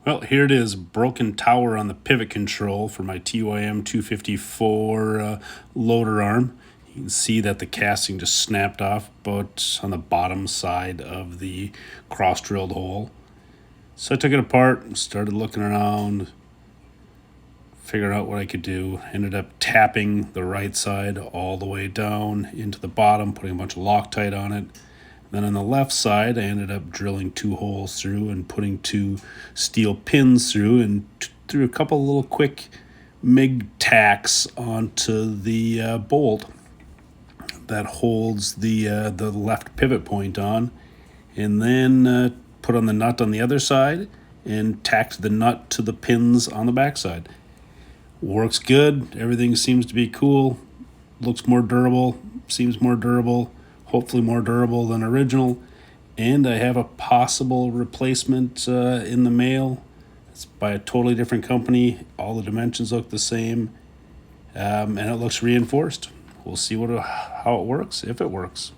Well, here it is, broken tower on the pivot control for my TYM 254 loader arm. You can see that the casting just snapped off, but on the bottom side of the cross-drilled hole. So I took it apart, started looking around, figuring out what I could do. Ended up tapping the right side all the way down into the bottom, putting a bunch of Loctite on it. Then on the left side, I ended up drilling 2 holes through and putting 2 steel pins through and threw a couple little quick MIG tacks onto the bolt that holds the left pivot point on, and then put on the nut on the other side and tacked the nut to the pins on the backside. Works good. Everything seems to be cool. Looks more durable. Seems more durable. Hopefully more durable than original. And I have a possible replacement in the mail. It's by a totally different company. All the dimensions look the same, and it looks reinforced. We'll see how it works, if it works.